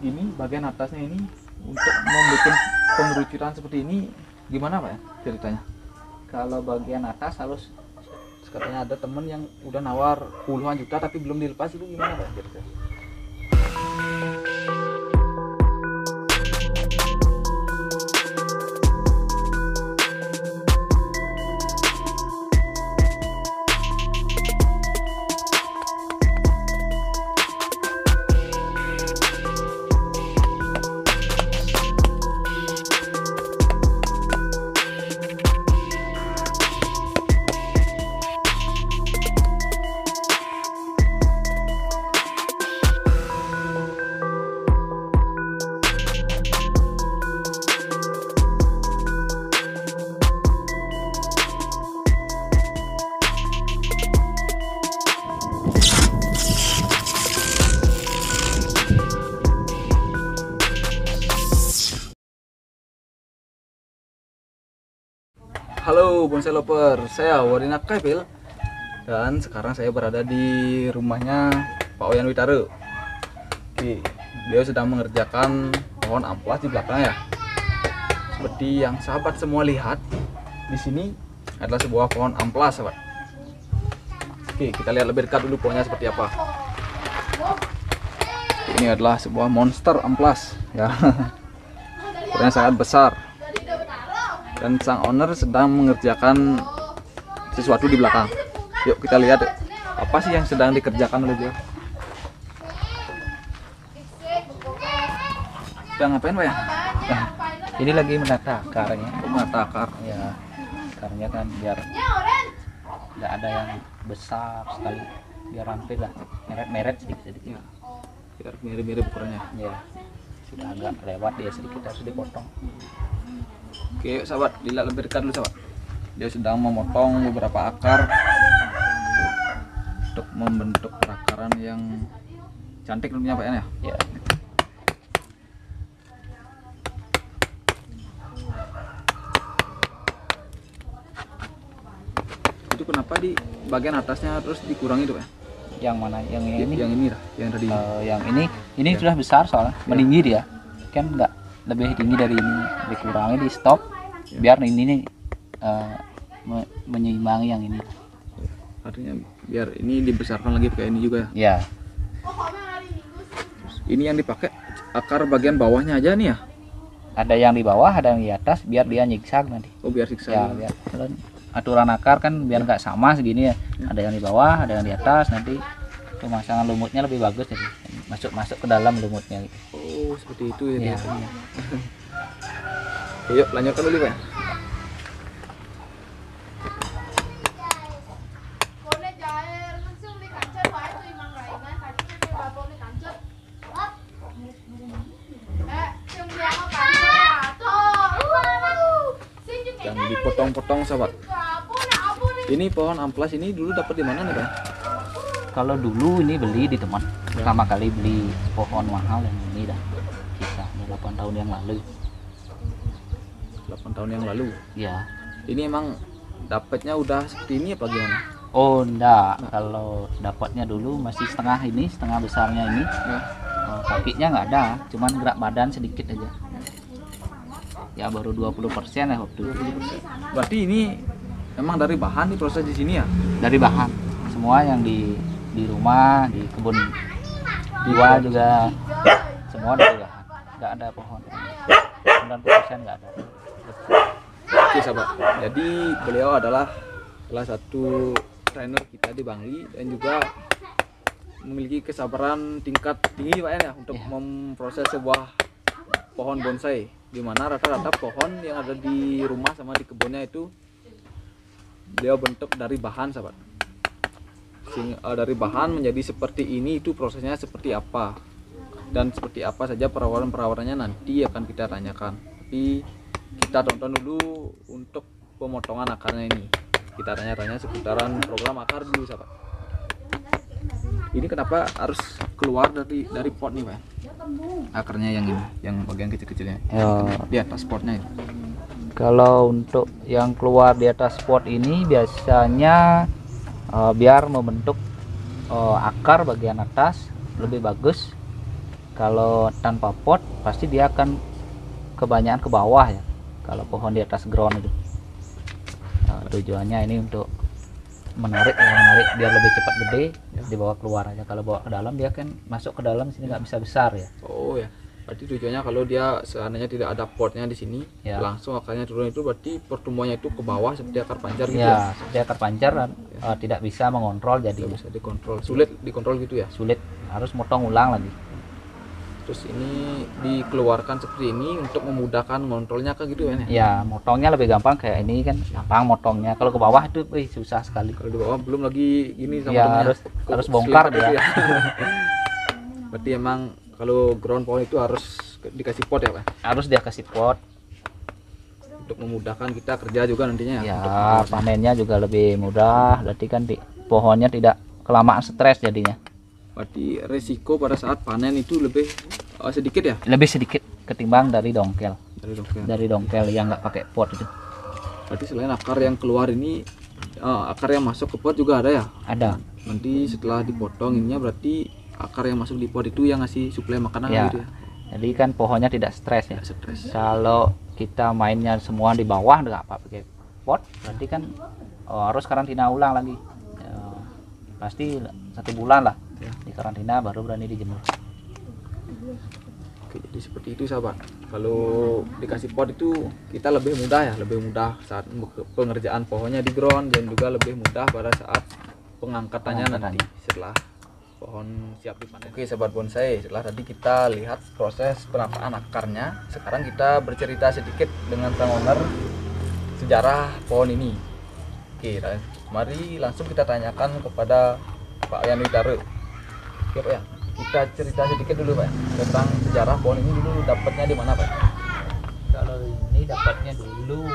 gini bagian atasnya ini untuk membuat pengerucutan seperti ini gimana Pak ya ceritanya? Kalau bagian atas harus Katanya ada temen yang udah nawar puluhan juta tapi belum dilepas, itu gimana Pak kira-kira? Halo bonsai lover, saya Warina Kaipil dan sekarang saya berada di rumahnya Pak Oyan Witare. Oke, beliau sedang mengerjakan pohon amplas di belakang ya. Seperti yang sahabat semua lihat, di sini adalah sebuah pohon amplas, sahabat. Oke, kita lihat lebih dekat dulu pohonnya seperti apa. Ini adalah sebuah monster amplas ya. Pohonnya sangat besar. Dan sang owner sedang mengerjakan sesuatu di belakang. Yuk kita lihat apa sih yang sedang dikerjakan oleh dia. Sedang ngapain Pak ya? Nah, ini lagi menata akarnya. Menata akar. Ya, akarnya kan biar nggak ada yang besar sekali, biar ramping lah, meret-meret sedikit-sedikit. Biar mirip-mirip ukurannya. Ya, sudah agak lewat dia sedikit, harus dipotong. Oke yuk sahabat, dilihat lebih dekat dulu sahabat. Dia sedang memotong beberapa akar untuk membentuk perakaran yang cantik tentunya Pak ya. Ya. Itu kenapa di bagian atasnya terus dikurangi tuh Pak? Yang mana? Yang ini? Yang ini lah, yang tadi. Yang ini ya. Sudah besar soalnya, meninggi dia. Kan enggak lebih tinggi dari ini, dikurangi, di stop ya. Biar ini nih menyeimbangi yang ini. Artinya biar ini dibesarkan lagi kayak ini juga ya. Terus ini yang dipakai akar bagian bawahnya aja nih ya? Ada yang di bawah, ada yang di atas, biar dia nyiksak nanti. Oh biar siksa ya, biar aturan akar kan biar nggak sama segini ya. Ada yang di bawah, ada yang di atas, nanti pemasangan lumutnya lebih bagus jadi masuk ke dalam lumutnya gitu. Oh seperti itu ya. Iya. Yuk lanjutkan dulu Pak. Dan dipotong-potong sahabat. Ini pohon amplas ini dulu dapat di mana nih Pak? Kalau dulu ini beli di teman, pertama kali beli pohon mahal yang ini dah kisah 8 tahun yang lalu. 8 tahun yang lalu. Ya. Ini emang dapatnya udah seperti ini apa gimana? Oh enggak, kalau dapatnya dulu masih setengah ini, setengah besarnya ini. Ya. Kakinya nggak ada, cuman gerak badan sedikit aja. Ya baru 20% ya waktu itu. 20%. Berarti ini emang dari bahan diproses di sini ya? Dari bahan. Semua yang di rumah, di kebun jiwa juga semua dari bahan. Nggak ada pohon. 90% nggak ada. Oke sahabat, jadi beliau adalah salah satu trainer kita di Bangli dan juga memiliki kesabaran tingkat tinggi Pak ya untuk memproses sebuah pohon bonsai, di mana rata-rata pohon yang ada di rumah sama di kebunnya itu beliau bentuk dari bahan sahabat. Dari bahan menjadi seperti ini, itu prosesnya seperti apa dan seperti apa saja perawatannya nanti akan kita tanyakan. Tapi kita tonton dulu untuk pemotongan akarnya ini. Kita tanya-tanya seputaran program akar dulu sahabat. Ini kenapa harus keluar dari pot nih Pak? Akarnya yang ini, yang bagian kecil-kecilnya di atas potnya itu. Kalau untuk yang keluar di atas pot ini biasanya biar membentuk akar bagian atas lebih bagus, Kalau tanpa pot pasti dia akan kebanyakan ke bawah ya. Kalau pohon di atas ground itu. Nah, tujuannya ini untuk menarik biar lebih cepat gede, dibawa keluar aja. Kalau bawa ke dalam dia kan masuk ke dalam sini nggak bisa besar ya. Oh ya, berarti tujuannya kalau dia seandainya tidak ada potnya di sini, Ya. langsung akarnya turun itu berarti pertumbuhannya itu ke bawah seperti akar pancar gitu Ya, seperti akar pancar dan tidak bisa mengontrol, jadi Tidak bisa dikontrol, sulit dikontrol gitu ya. sulit, harus motong ulang lagi. Terus ini dikeluarkan seperti ini untuk memudahkan mengontrolnya ke gitu ya. Ya, motongnya lebih gampang, kayak ini kan gampang motongnya. Kalau ke bawah itu susah sekali. Kalau di bawah belum lagi gini sama Ya, temennya. harus bongkar Selipet dia. gitu ya. Berarti emang kalau ground pohon itu harus dikasih pot ya Pak, Harus dia kasih pot. untuk memudahkan kita kerja juga nantinya Ya, untuk membuatnya. panennya juga lebih mudah. Berarti kan pohonnya tidak kelamaan stres jadinya. Berarti resiko pada saat panen itu lebih sedikit ya Lebih sedikit ketimbang dari dongkel. dari dongkel. Dari dongkel yang nggak pakai pot itu. Berarti selain akar yang keluar ini, akar yang masuk ke pot juga ada ya. Ada. Nanti setelah dipotong ininya berarti akar yang masuk di pot itu yang ngasih suplai makanan Ya. gitu ya. Jadi kan pohonnya tidak stres ya. Tidak stres. Kalau kita mainnya semua di bawah nggak apa pakai pot, berarti kan harus karantina ulang lagi. Ya, pasti 1 bulan lah Ya. di karantina baru berani dijemur. Oke, jadi seperti itu sahabat. Kalau dikasih pot itu kita lebih mudah ya, lebih mudah saat pengerjaan pohonnya di ground dan juga lebih mudah pada saat pengangkatannya nanti setelah pohon siap dipanen. Oke sahabat bonsai, setelah tadi kita lihat proses penataan akarnya, sekarang kita bercerita sedikit dengan sang owner sejarah pohon ini. Oke, mari langsung kita tanyakan kepada Pak Yan Widare. Oke Pak ya, kita cerita sedikit dulu Pak tentang sejarah pohon ini dulu dapatnya di mana Pak? Kalau ini dapatnya dulu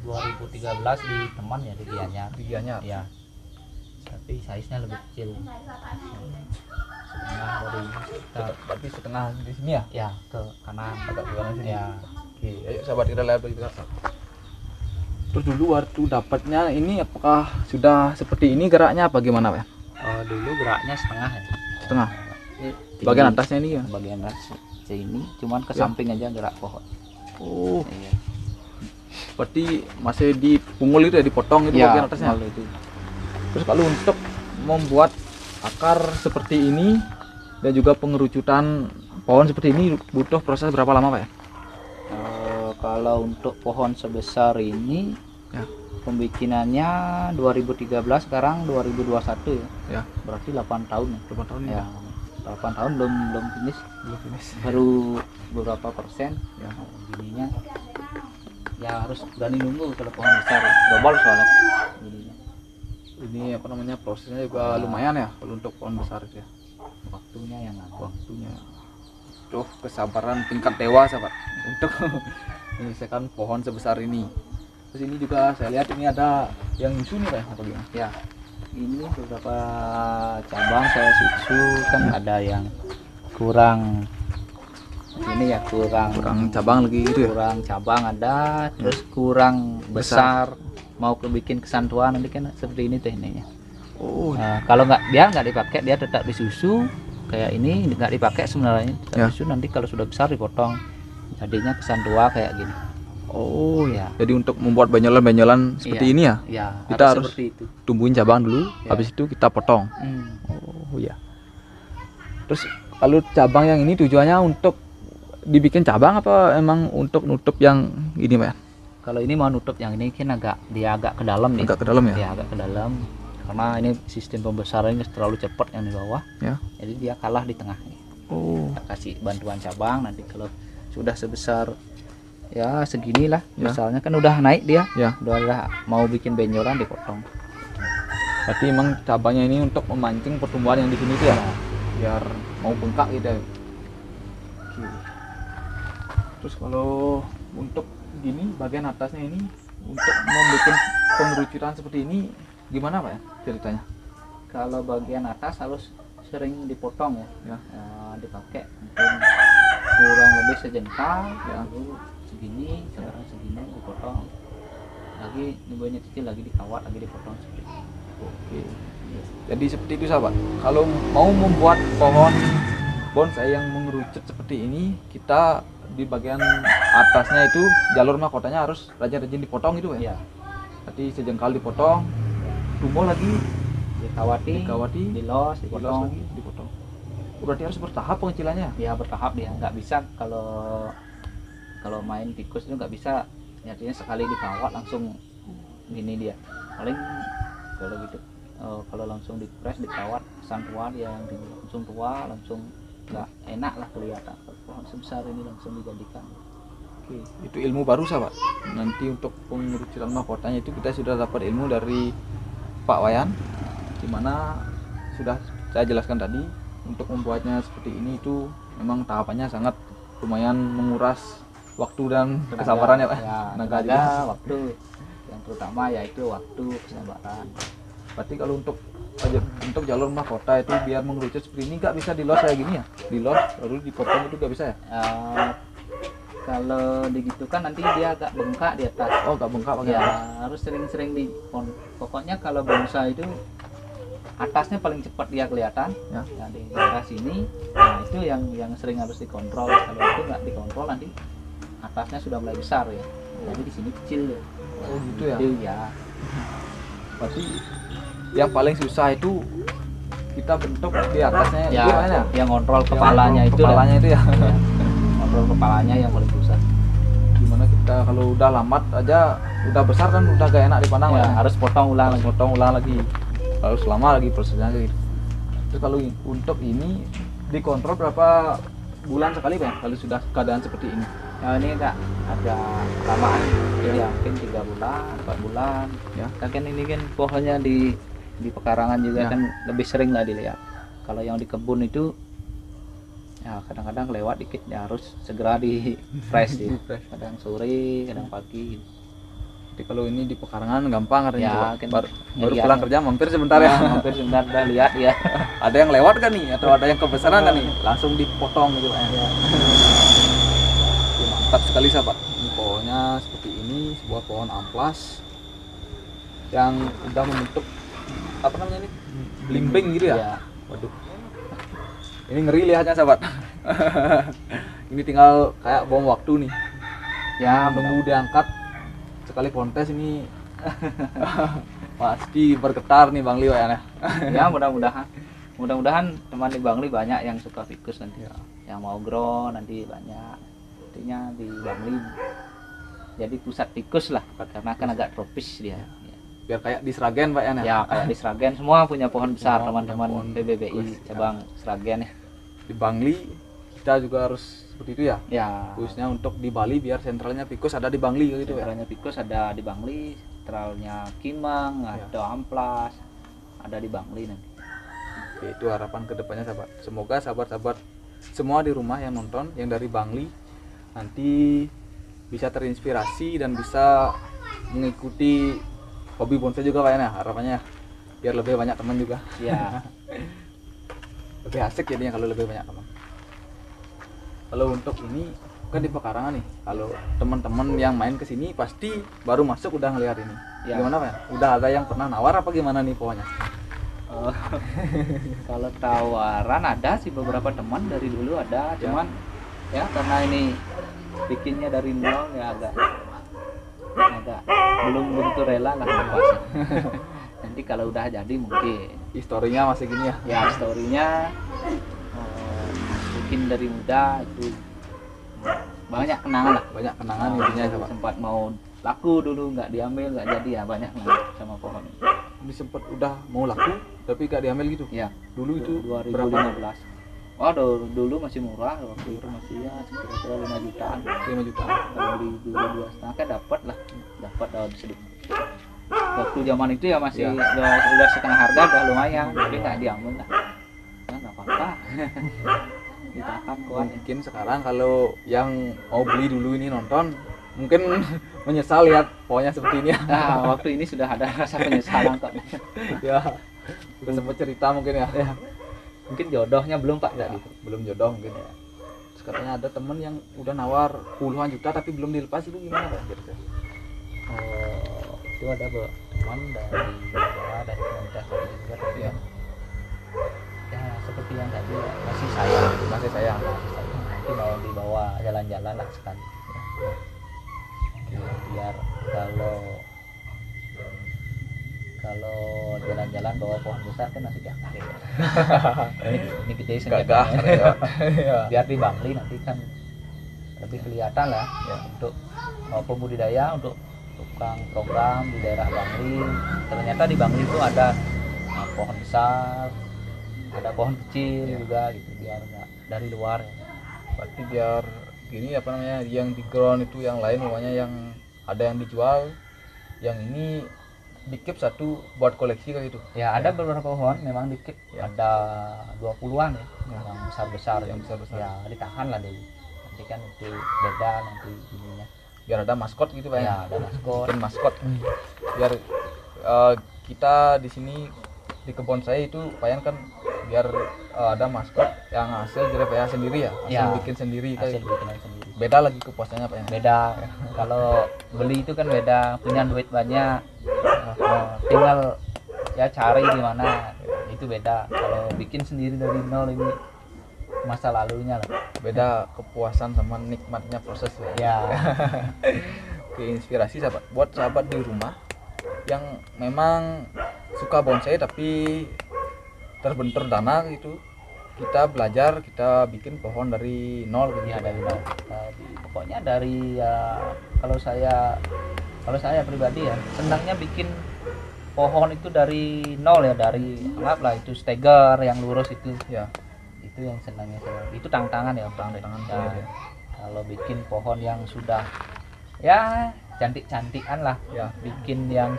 2013 di teman ya, di Gianyar. Di Gianyar. Ya. Tapi size-nya lebih kecil. Setengah dari kita, Berarti setengah di sini ya? ya ke kanan. Agak ke kanan sini. Ya. Oke, ayo sahabat kita lihat berita. Terus dulu waktu dapatnya ini apakah sudah seperti ini geraknya apa gimana Pak? Dulu geraknya setengah ya. Setengah. Ini Bagian tinggi. atasnya ini ya? Bagian atas sini cuman ke Ya. samping aja gerak pohon. Oh, Iya. berarti masih dipungul itu ya, dipotong itu bagian atasnya. kalau itu. Terus kalau untuk membuat akar seperti ini dan juga pengerucutan pohon seperti ini butuh proses berapa lama Pak ya? Kalau untuk pohon sebesar ini Ya. pembikinannya 2013, sekarang 2021 ya. Ya, Berarti 8 tahun ya. 8 tahun Ya, 8 tahun belum finish. belum finish. Baru beberapa persen Ya. gininya. Ya harus berani nunggu kalau pohon besar. Double soalnya gininya. Ini apa namanya, prosesnya juga lumayan ya kalau untuk pohon besar itu ya. Waktunya yang lama. Waktunya. Tuh kesabaran tingkat dewa sahabat untuk menyelesaikan pohon sebesar ini. Terus ini juga saya lihat ini ada yang nyusu nih Pak, apa gimana? Ya, ini beberapa cabang saya susu kan ada yang kurang ini ya, Kurang cabang lagi gitu ya. kurang cabang ada, terus kurang besar, mau bikin kesantuan nanti kan seperti ini tekniknya. Oh, Nah, kalau nggak dipakai, dia tetap disusu kayak ini, nggak dipakai sebenarnya tetap Ya. disusu, nanti kalau sudah besar dipotong jadinya kesantua kayak gini. oh Ya. Jadi untuk membuat benjolan-benjolan seperti Iya. ini ya, Ya, Kita harus- seperti itu. tumbuhin cabang dulu, Ya. habis itu kita potong. Hmm. Oh ya. Terus kalau cabang yang ini tujuannya untuk dibikin cabang apa emang untuk nutup yang ini Pak? Kalau ini mau nutup, yang ini kan agak ke dalam nih. Agak ke dalam ya? Ya, agak ke dalam. Karena ini sistem pembesarannya terlalu cepat yang di bawah. Ya. Jadi dia kalah di tengah nih. Oh, Kita kasih bantuan cabang, nanti kalau sudah sebesar ya seginilah, Ya. misalnya kan udah naik dia, ya. udah mau bikin benjolan dipotong. Berarti emang cabangnya ini untuk memancing pertumbuhan yang di sini tuh ya, biar mau bengkak gitu ya. Oke. Terus kalau untuk gini bagian atasnya ini untuk membuat pengerucutan seperti ini gimana Pak ya ceritanya? Kalau bagian atas harus sering dipotong ya, Ya. dipakai mungkin kurang lebih sejengkal, ya, lalu segini, sekarang segini dipotong. Lagi nyobainnya kecil, lagi dikawat, lagi dipotong seperti ini. Oke. Jadi seperti itu sahabat. Kalau mau membuat pohon bonsai yang mengerucut seperti ini, kita di bagian atasnya itu jalur mahkotanya harus rajin-rajin dipotong gitu ya. Iya. Berarti sejengkal dipotong, tumbuh lagi, Dikawati, dikawati, dilos, dilos dipotong. lagi, dipotong. Berarti harus bertahap pengecilannya. Ya bertahap dia, nggak bisa kalau main tikus itu nggak bisa, artinya sekali dikawat langsung gini dia. Paling kalau gitu, kalau langsung dipres dikawat sang tua dia yang langsung tua, langsung nggak enak lah kelihatan. Pohon sebesar ini langsung dijadikan. Oke, itu ilmu baru sahabat. Nanti untuk pengerucutan mahkotanya itu kita sudah dapat ilmu dari Pak Wayan, dimana sudah saya jelaskan tadi. Untuk membuatnya seperti ini itu memang tahapannya sangat lumayan menguras waktu dan kesabaran ya Pak. Ya, Tenaga juga. tenaga, waktu yang terutama yaitu waktu, kesabaran. Berarti kalau untuk jalur mahkota itu biar mengerucut seperti ini nggak bisa dilos kayak gini ya? Dilos lalu dipotong itu nggak bisa ya? Kalau digitukan nanti dia agak bengkak di atas. Oh, nggak bengkak pakai Ya apa? harus sering-sering pokoknya kalau bonsai itu atasnya paling cepat dia kelihatan Ya. ya, di daerah sini. Nah itu yang sering harus dikontrol. Kalau itu nggak dikontrol nanti atasnya sudah mulai besar ya, jadi di sini kecil ya. Oh gitu ya. Kecil, ya. Berarti yang paling susah itu kita bentuk di atasnya Ya, itu kan ya? yang kontrol Yang kepalanya itu kepalanya itu ya. ya. Kontrol kepalanya yang paling susah. Gimana kita kalau udah lamat aja udah besar kan udah gak enak dipandang Ya, ya. harus potong ulang Harus lagi. potong ulang lagi. Harus lama lagi prosesnya gitu. Terus kalau untuk ini dikontrol berapa bulan sekali Pak kalau sudah keadaan seperti ini? Nah, ini enggak ada lamaan, ya mungkin 3 bulan, 4 bulan. Ya. Kan ini kan pohonnya di pekarangan juga Ya. kan lebih sering lah dilihat. Kalau yang di kebun itu ya kadang-kadang lewat dikit ya harus segera di fresh ya. Fresh. Kadang sore, kadang pagi. Jadi kalau ini di pekarangan gampang katanya Ya, coba. kan baru ngeliatnya. pulang kerja mampir sebentar ya. Hampir sebentar udah lihat ya. Ada yang lewat kan nih atau ada yang kebesaran kan nih langsung dipotong gitu Pak. Ya. Oke, mantap sekali sahabat. Ini pohonnya seperti ini, sebuah pohon amplas yang udah membentuk apa namanya ini? Blimbing gitu ya. Ya. Waduh. Ini ngeri lihatnya sahabat. Ini tinggal kayak bom waktu nih. Ya, Nunggu diangkat sekali kontes ini pasti bergetar nih Bang Lio ya. ya mudah-mudahan teman di Bangli banyak yang suka fikus nanti Ya. yang mau grow nanti banyak, artinya di Bangli jadi pusat tikus lah karena kan agak tropis dia ya. Biar kayak di Sragen Pak ya. Ya kayak di Sragen semua punya pohon besar, Semua punya teman-teman pohon PBBI tikus, ya. cabang Sragen ya. Di Bangli kita juga harus seperti itu ya. Ya Khususnya untuk di Bali biar sentralnya Fikus ada di Bangli gitu ya. sentralnya tikus ada di Bangli, sentralnya Kimang, Ya. ada Amplas, ada di Bangli nanti. Oke, itu harapan kedepannya sahabat. Semoga sahabat-sahabat semua di rumah yang nonton yang dari Bangli nanti bisa terinspirasi dan bisa mengikuti hobi bonsai juga Pak ya, harapannya biar lebih banyak teman juga. Ya Lebih asik jadinya kalau lebih banyak teman. Kalau untuk ini kan di pekarangan nih, kalau teman-teman yang main ke sini pasti baru masuk udah ngelihat ini. Ya. Gimana Pak ya? Udah ada yang pernah nawar apa gimana nih pohonnya? Oh, kalau tawaran ada sih beberapa teman dari dulu ada, cuman ya karena ini bikinnya dari nol ya agak belum tentu rela lah lepasnya. Nanti kalau udah jadi mungkin Historinya masih gini ya. ya storynya bikin dari muda itu banyak kenangan lah. Banyak kenangan intinya sahabat. Sempat mau laku dulu nggak diambil nggak jadi ya banyak kenangan sama pohon ini. Ini sempat udah mau laku tapi gak diambil gitu. Ya Dulu itu 2015. berapa? Oh, dulu masih murah, waktu itu masih ya kira-kira 5 jutaan. 5 juta. Kalau beli dulu 2,5 kan dapat lah, dapat daun sedikit. Waktu zaman itu ya masih Ya. udah setengah harga udah lumayan, tapi nggak diambil lah. Ya nggak apa-apa. Ditahan kuat. Mungkin sekarang kalau yang mau beli dulu ini nonton mungkin menyesal lihat pohonnya seperti ini ya. Nah, waktu ini sudah ada rasa penyesalan kok. Ya. Udah sempat cerita mungkin ya. Mungkin jodohnya belum Pak Ya, tadi. belum jodoh mungkin ya. Terus katanya ada temen yang udah nawar puluhan juta tapi belum dilepas, itu gimana Pak? Kira-kira? Itu ada teman dari Jawa, dari komunitas juga tapi ya seperti yang tadi masih sayang, masih sayang. nanti mau dibawa jalan-jalan lah sekali ya. Biar kalau jalan-jalan bawa pohon besar kan masih gagah ya. ini gede Gagah, senjatanya. ya. Biar di Bangli nanti kan lebih kelihatan lah Ya. untuk pembudidaya, untuk tukang program di daerah Bangli. Ternyata di Bangli itu ada pohon besar, ada pohon kecil Ya. juga gitu, biar nggak dari luar ya. Berarti biar gini apa namanya, yang di ground itu yang lain namanya yang ada yang dijual, yang ini dikip satu buat koleksi kayak gitu. Ya ada beberapa pohon memang dikit, Ya. ada 20-an ya, Ya. yang besar-besar Yang ya. besar-besar. Ya ditahan lah dulu. Nanti kan itu beda nanti ininya. Biar ada maskot gitu Pak. Ya ada maskot. Bikin maskot. Biar kita di sini di kebun saya itu Payan kan biar ada maskot yang hasil dari Payan sendiri ya, hasil Ya. bikin sendiri Hasil kayak bikinan sendiri. beda lagi kepuasannya Pak ya. Beda. Kalau beli itu kan beda, punya duit banyak. Tinggal ya cari di mana, itu beda. Kalau bikin sendiri dari nol ini masa lalunya lah. Beda kepuasan sama nikmatnya proses ya. Ya. Oke, inspirasi sahabat buat sahabat di rumah yang memang suka bonsai tapi terbentur dana gitu, kita belajar, kita bikin pohon dari nol gitu Ya Pak. dari nol. Pokoknya dari kalau saya pribadi ya senangnya bikin pohon itu dari nol ya, dari anggaplah itu steger yang lurus itu Ya, itu yang senangnya saya. Itu tantangan ya, tantangan Ya, saya ya. kalau bikin pohon yang sudah ya cantik-cantikan lah, Ya, bikin yang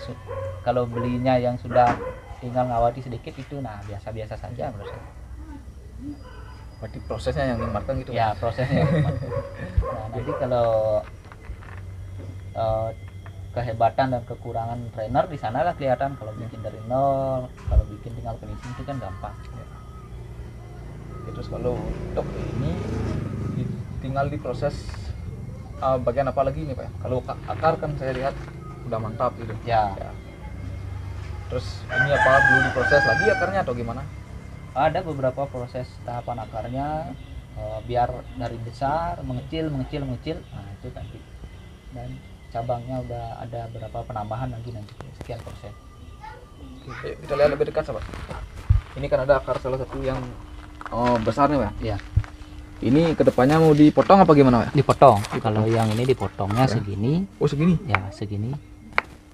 kalau belinya yang sudah tinggal ngawati sedikit itu nah biasa-biasa saja menurut saya. berarti prosesnya yang dimatang gitu Ya Pak. prosesnya. Nah nanti kalau kehebatan dan kekurangan trainer di sana lah kelihatan. Kalau bikin dari nol, kalau bikin tinggal finishing itu kan gampang. Terus kalau untuk ini tinggal diproses bagian apa lagi nih Pak ya? Kalau akar kan saya lihat udah mantap gitu. Ya, Ya. Terus ini apa perlu diproses lagi akarnya atau gimana? ada beberapa proses tahapan akarnya, biar dari besar mengecil. Nah itu nanti, dan cabangnya udah ada berapa penambahan lagi nanti, sekian persen. Oke, kita lihat lebih dekat sahabat. Ini kan ada akar salah satu yang besar nih Pak. Ya, Ini kedepannya mau dipotong apa gimana Pak? dipotong. Kalau yang ini dipotongnya Ya. segini, Oh segini? ya segini.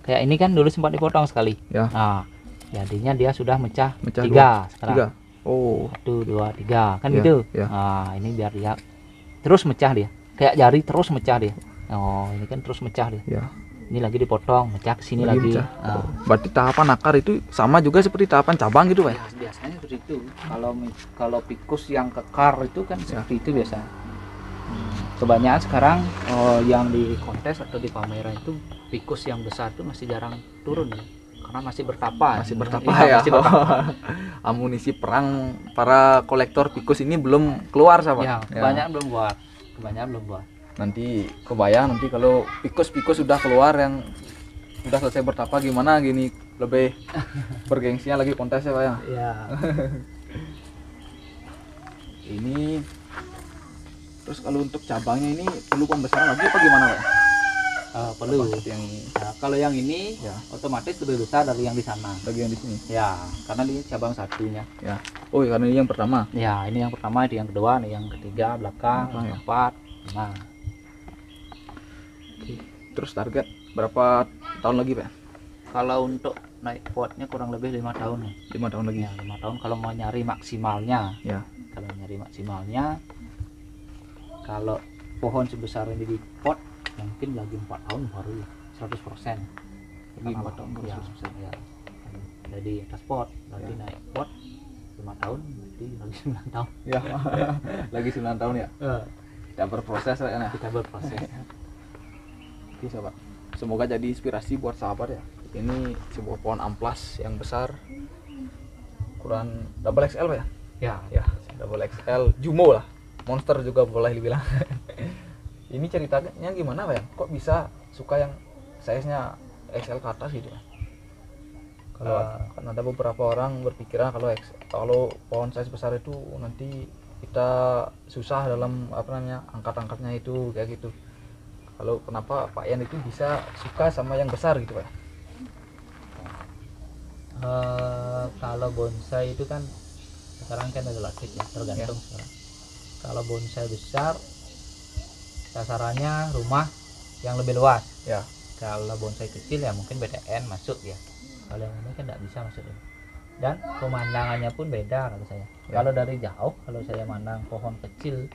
Kayak ini kan dulu sempat dipotong sekali. Ya. Nah, jadinya dia sudah mecah, Mecah tiga sekarang. Tiga. Oh. 1, 2, 3 kan Ya, gitu. ya. Nah, ini biar dia terus mecah dia. Kayak jari terus mecah dia. Oh, ini kan terus mecah dia. Ya. Ini lagi dipotong, mecah ke sini Lagi lagi. mecah. Nah, Berarti tahapan akar itu sama juga seperti tahapan cabang gitu Pak? ya, biasanya seperti itu. Kalau pikus yang kekar itu kan seperti itu biasa. Kebanyakan sekarang yang di kontes atau di pameran itu pikus yang besar itu masih jarang turun ya. Karena masih bertapa. Masih bertapa Iya, ya. masih bertapa. Amunisi perang para kolektor tikus ini belum keluar sahabat. Ya, kebanyakan belum buat. Nanti kebayang nanti kalau tikus sudah keluar yang sudah selesai bertapa gimana gini, lebih bergengsinya lagi kontesnya Pak ya. Ya. Ini terus kalau untuk cabangnya ini perlu pembesaran lagi apa gimana Pak? Perlu. Seperti yang ini. Nah, kalau yang ini Ya. otomatis lebih besar dari yang di sana. Lagi yang di sini. Ya, karena ini cabang satunya. Ya. Oh, karena ini yang pertama. Ya, ini yang pertama, ini yang kedua, ini yang ketiga, belakang, Belakang, ya. keempat. Nah, Terus target berapa tahun lagi Pak? kalau untuk naik potnya kurang lebih 5 tahun nih. 5 tahun lagi. Ya, 5 tahun kalau mau nyari maksimalnya. Ya. Kalau nyari maksimalnya, kalau pohon sebesar ini di pot mungkin lagi 4 tahun baru 100%. Lagi 4 tahun baru Ya, 100%. ya. Ada di atas pot, berarti Ya. naik pot 5 tahun, berarti lagi 9 tahun. Ya. Lagi 9 tahun ya. Tidak berproses ya. Nah. Kita berproses. Oke sahabat, semoga jadi inspirasi buat sahabat ya. Ini sebuah pohon amplas yang besar, ukuran double XL Pak ya. Ya, Ya, double XL, Jumo lah, monster juga boleh dibilang. Ini ceritanya gimana Pak ya? Kok bisa suka yang size-nya XL ke atas gitu Pak? Kalau kan ada beberapa orang berpikiran kalau pohon size besar itu nanti kita susah dalam angkat-angkatnya itu kayak gitu. Kalau kenapa Pak Yan itu bisa suka sama yang besar gitu Pak? Kalau bonsai itu kan sekarang kan relatif ya, tergantung sekarang. Kalau bonsai besar sasarannya rumah yang lebih luas Ya. Kalau bonsai kecil ya mungkin BTN masuk ya. Kalau yang ini kan tidak bisa masuk ini. Dan pemandangannya pun beda kalau saya. Kalau dari jauh, kalau saya mandang pohon kecil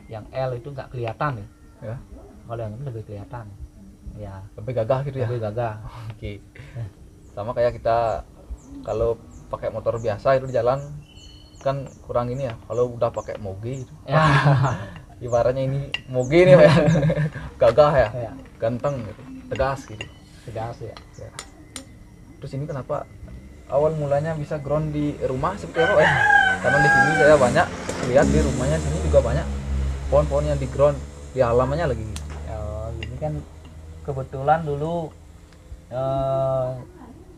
yang L itu nggak kelihatan nih. Kalau yang ini lebih kelihatan. Ya. Lebih gagah gitu ya. Lebih gagah. Oke. Sama kayak kita kalau pakai motor biasa itu di jalan kan kurang ini ya. Kalau udah pakai moge itu. Ibaratnya ini moge nih Pak. Gagah ya. Ganteng gitu. Tegas gitu. Tegas ya. Terus ini kenapa awal mulanya bisa ground di rumah seperti apa ya? Karena di sini saya banyak lihat di rumahnya sini juga banyak pohon-pohon yang di ground di halamannya lagi. Ini kan kebetulan dulu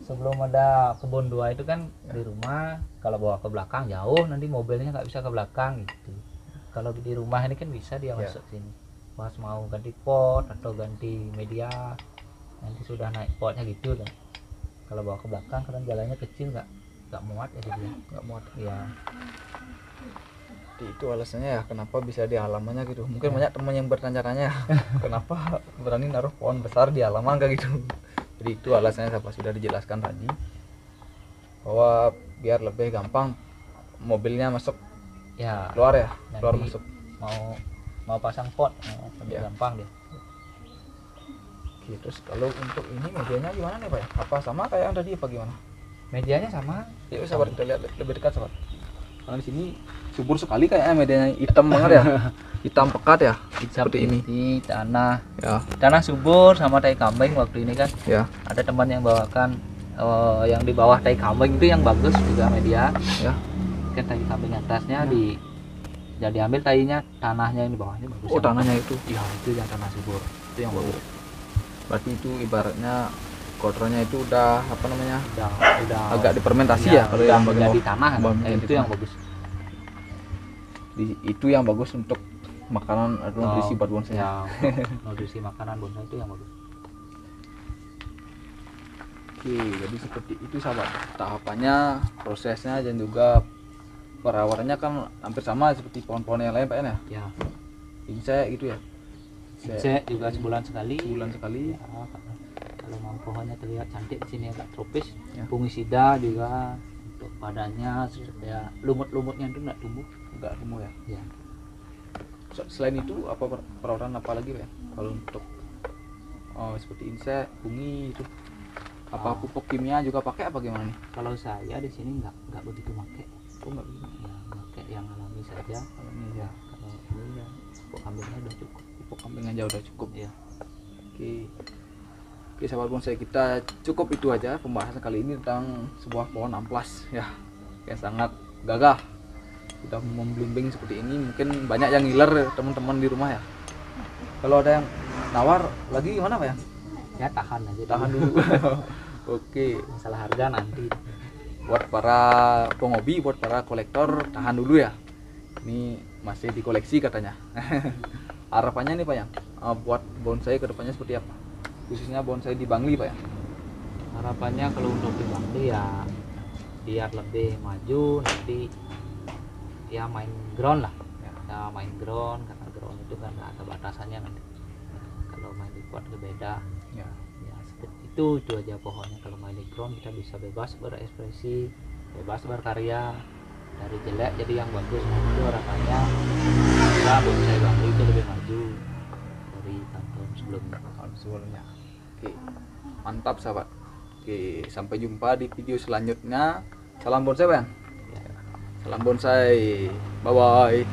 sebelum ada kebun dua itu kan di rumah kalau bawa ke belakang jauh nanti mobilnya nggak bisa ke belakang gitu. Kalau di rumah ini kan bisa dia masuk sini. Pas mau ganti pot atau ganti media nanti sudah naik potnya gitu kan. Kalau bawa ke belakang karena jalannya kecil nggak muat ya dia. Nggak muat. Ya. Jadi itu alasannya ya kenapa bisa di halamannya gitu. Mungkin banyak teman yang bertanya-tanya kenapa berani naruh pohon besar di halaman kayak gitu. Jadi itu alasannya apa sudah dijelaskan tadi bahwa biar lebih gampang mobilnya masuk keluar ya, keluar masuk. Mau pasang pot lebih gampang dia. Terus kalau untuk ini medianya gimana nih Pak? Apa sama kayak yang tadi apa gimana? Medianya sama. Ya sabar kita lihat lebih dekat sabar. Karena di sini subur sekali kayaknya medianya hitam banget ya. Hitam pekat ya. Seperti ini. Tanah. Ya. Tanah subur sama tai kambing waktu ini kan. Ya. Ada teman yang bawakan yang di bawah tai kambing itu yang bagus juga media. Ya. Kan tai kambing atasnya jadi ambil tainya, tanahnya yang di bawahnya bagus. Oh, tanahnya itu. Iya, itu yang tanah subur. Itu yang bagus. Berarti itu ibaratnya kotorannya itu udah udah agak difermentasi ya kalau yang menjadi tanah itu yang bagus. Itu yang bagus untuk makanan atau nutrisi buat bonsai. Ya, nutrisi makanan bonsai itu yang bagus. Oke, jadi seperti itu sahabat. Tahapannya, prosesnya dan juga perawatannya kan hampir sama seperti pohon-pohon yang lain Pak ya? Ya. Insek gitu ya. Insek juga sebulan sekali. Sebulan sekali. Ya, kalau mau pohonnya terlihat cantik di sini agak tropis. Ya. Fungisida juga untuk badannya supaya lumut-lumutnya itu enggak tumbuh ya. Ya. Selain itu apa perawatan apa lagi Pak ya? Kalau untuk seperti insek, fungi itu apa pupuk kimia juga pakai apa gimana nih? Kalau saya di sini nggak begitu pakai. Enggak begitu. Ya, pakai yang alami saja. Alami ya. Kalau ini ya pupuk kambingnya udah cukup. Pupuk kambing aja udah cukup ya. Oke sahabat bonsai, kita cukup itu aja pembahasan kali ini tentang sebuah pohon amplas ya yang sangat gagah. Sudah memblimbing seperti ini, mungkin banyak yang ngiler teman-teman di rumah ya. Kalau ada yang nawar lagi gimana Pak ya? Ya tahan aja. Tahan dulu. Oke. Masalah harga nanti. Buat para penghobi, buat para kolektor tahan dulu ya. Ini masih dikoleksi katanya. Harapannya nih Pak ya, buat bonsai kedepannya seperti apa? Khususnya bonsai di Bangli Pak ya. Harapannya kalau untuk di Bangli ya biar lebih maju nanti ya main ground lah. Ya main ground karena ground itu kan nggak ada batasannya nanti. Kalau main di pot berbeda. Ya seperti itu aja pohonnya. Kalau main di ground kita bisa bebas berekspresi, bebas berkarya, dari jelek jadi yang bagus. Nah, itu harapannya bisa bonsai Bangli itu lebih maju dari tahun sebelumnya. Oke, mantap sahabat. Oke, sampai jumpa di video selanjutnya. Salam bonsai Bang. Ya. Salam bonsai. Bye bye.